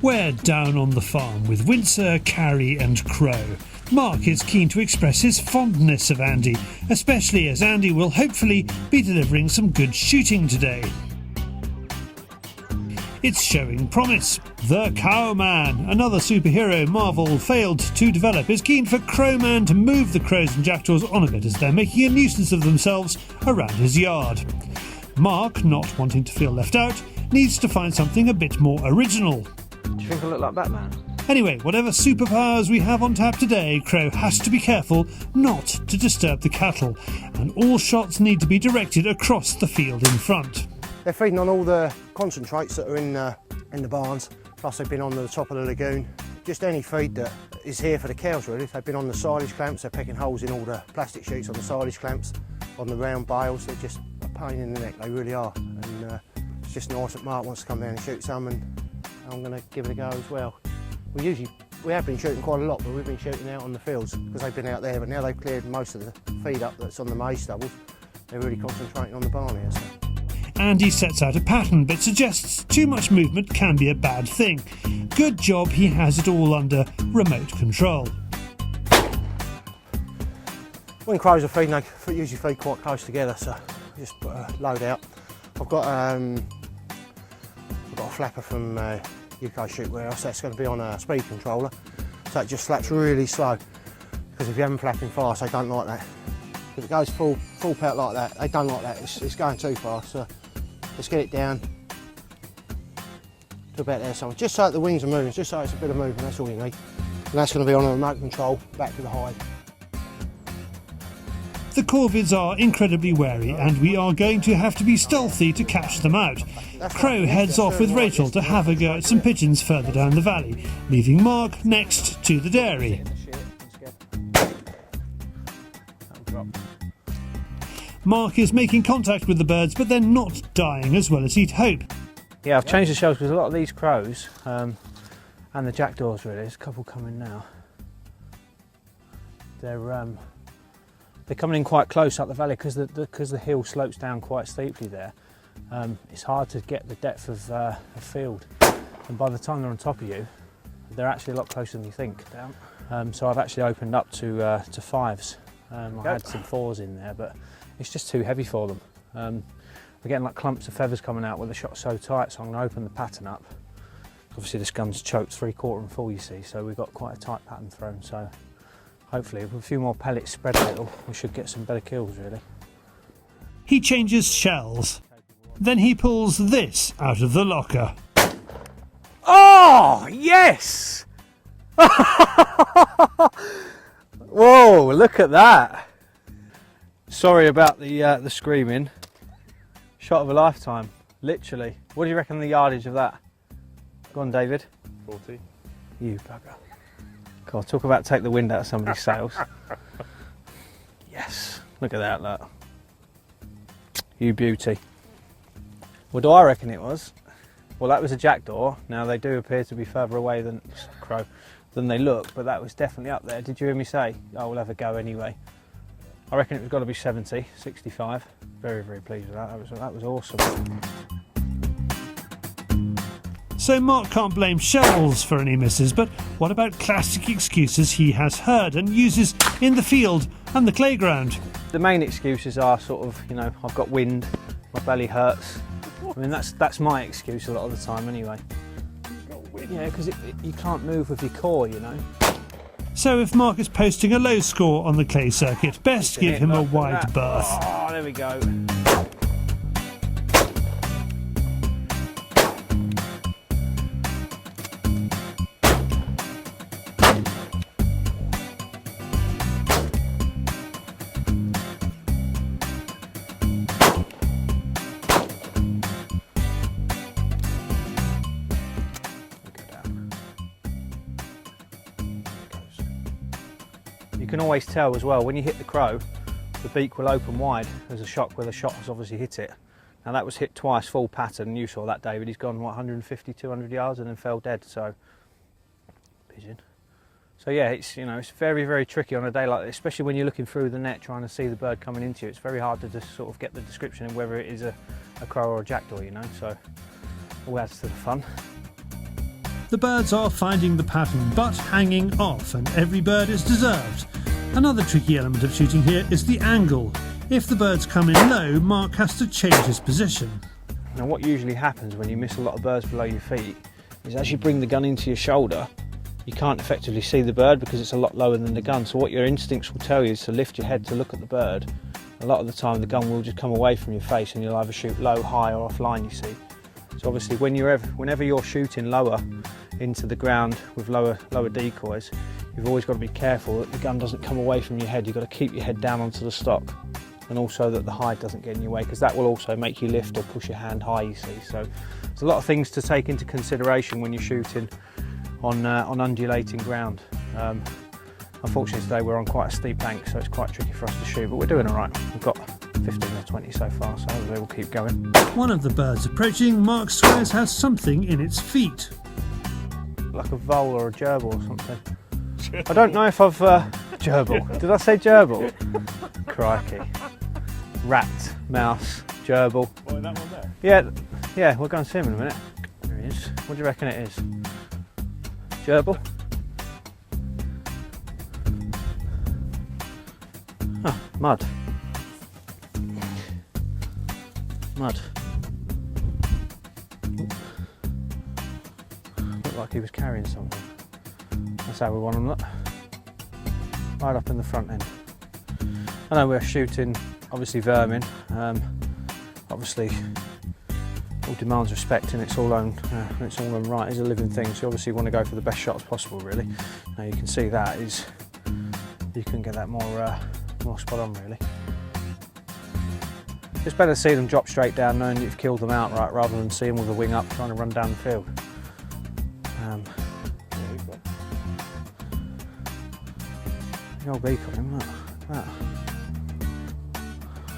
We're down on the farm with Windsor, Carrie and Crow. Mark is keen to express his fondness of Andy, especially as Andy will hopefully be delivering some good shooting today. It's showing promise. The Cowman, another superhero Marvel failed to develop, is keen for Crowman to move the crows and jackdaws on a bit as they're making a nuisance of themselves around his yard. Mark, not wanting to feel left out, needs to find something a bit more original. Do you think I look like Batman? Anyway, whatever superpowers we have on tap today, Crow has to be careful not to disturb the cattle, and all shots need to be directed across the field in front. They're feeding on all the concentrates that are in the barns, plus they've been on the top of the lagoon. Just any feed that is here for the cows really. They've been on the silage clamps, they're pecking holes in all the plastic sheets on the silage clamps, on the round bales. They're just a pain in the neck, they really are. And it's just nice that Mark wants to come down and shoot some, and I'm going to give it a go as well. We have been shooting quite a lot, but we've been shooting out on the fields because they've been out there, but now they've cleared most of the feed up that's on the maize stubbles. They're really concentrating on the barn here. So. Andy sets out a pattern but suggests too much movement can be a bad thing. Good job he has it all under remote control. When crows are feeding, they usually feed quite close together, so just put a load out. I've got a flapper from UK ShootWarehouse. That's going to be on a speed controller, so it just flaps really slow, because if you haven't flapping fast, they don't like that. If it goes full pelt like that, they don't like that. It's going too fast, so let's get it down to about there somewhere, just so that the wings are moving, just so it's a bit of movement, that's all you need. And that's going to be on a remote control back to the hide. The Corvids are incredibly wary and we are going to have to be stealthy to catch them out. Crow heads off with Rachel to have a go at some pigeons further down the valley, leaving Mark next to the dairy. Mark is making contact with the birds, but they're not dying as well as he'd hope. Yeah, I've changed the shells because a lot of these crows and the jackdaws really, there's a couple coming now. They're coming in quite close up the valley because the hill slopes down quite steeply there. It's hard to get the depth of a field, and by the time they're on top of you, they're actually a lot closer than you think. So I've actually opened up to fives. I had some fours in there, but it's just too heavy for them. We're getting like clumps of feathers coming out with the shot so tight, so I'm going to open the pattern up. Obviously this gun's choked 3/4 and full, you see, so we've got quite a tight pattern thrown, so hopefully with a few more pellets spread a little, we should get some better kills really. He changes shells. Then he pulls this out of the locker. Oh, yes! Whoa, look at that. Sorry about the screaming. Shot of a lifetime, literally. What do you reckon the yardage of that? Go on, David. 40. You bugger. God, talk about take the wind out of somebody's sails. Yes, look at that, look. You beauty. What do I reckon it was? Well, that was a jackdaw. Now they do appear to be further away than crow than they look, but that was definitely up there. Did you hear me say? I will have a go anyway. I reckon it was got to be 70, 65. Very, very pleased with that. That was awesome. So Mark can't blame shells for any misses, but what about classic excuses he has heard and uses in the field and the playground? The main excuses are sort of, you know, I've got wind, my belly hurts. I mean, that's my excuse a lot of the time anyway. Yeah, because you can't move with your core, you know. So if Mark is posting a low score on the clay circuit, best give him a wide berth. Oh, there we go. You can always tell as well, when you hit the crow, the beak will open wide. There's a shock where the shot has obviously hit it. Now that was hit twice, full pattern, and you saw that, David. He's gone, what, 150, 200 yards and then fell dead, so. Pigeon. So yeah, it's, you know, it's very, very tricky on a day like this, especially when you're looking through the net trying to see the bird coming into you. It's very hard to just sort of get the description of whether it is a crow or a jackdaw, you know, so all adds to the fun. the birds are finding the pattern but hanging off, and every bird is deserved. Another tricky element of shooting here is the angle. If the birds come in low, Mark has to change his position. Now what usually happens when you miss a lot of birds below your feet is as you bring the gun into your shoulder, you can't effectively see the bird because it's a lot lower than the gun. So what your instincts will tell you is to lift your head to look at the bird. A lot of the time the gun will just come away from your face and you'll either shoot low, high or offline, you see. So obviously whenever you're shooting lower into the ground with lower decoys, you've always got to be careful that the gun doesn't come away from your head. You've got to keep your head down onto the stock, and also that the hide doesn't get in your way, because that will also make you lift or push your hand high, you see. So there's a lot of things to take into consideration when you're shooting on undulating ground. Unfortunately today we're on quite a steep bank, so it's quite tricky for us to shoot, but we're doing all right. We've got 15 or 20 so far, so hopefully we'll keep going. One of the birds approaching, Mark swears has something in its feet. Like a vole or a gerbil or something. I don't know if I've... gerbil. Did I say gerbil? Crikey. Rat, mouse, gerbil. What, that one there? Yeah, we'll go and see him in a minute. There he is. What do you reckon it is? Gerbil? Oh, mud. Mud. Looked like he was carrying something. That's how we want him, look. Right up in the front end. I know we're shooting, obviously, vermin. Obviously, all demands respect, and it's all own right. It's a living thing, so obviously you want to go for the best shots possible, really. Now you can see that is, you can get that more spot on, really. It's better to see them drop straight down knowing you've killed them outright rather than see them with a wing up trying to run down the field. The old beak on him, look at that.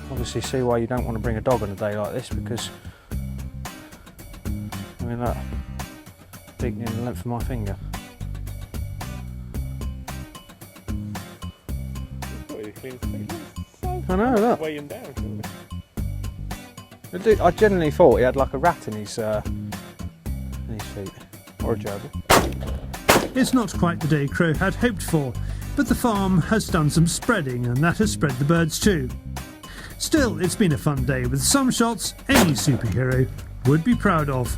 Obviously see why you don't want to bring a dog on a day like this, because I mean look, beak near the length of my finger. I know, look. Weigh him down. I genuinely thought he had like a rat in his feet, or a gerbil. It's not quite the day Crow had hoped for, but the farm has done some spreading, and that has spread the birds too. Still, it's been a fun day with some shots any superhero would be proud of.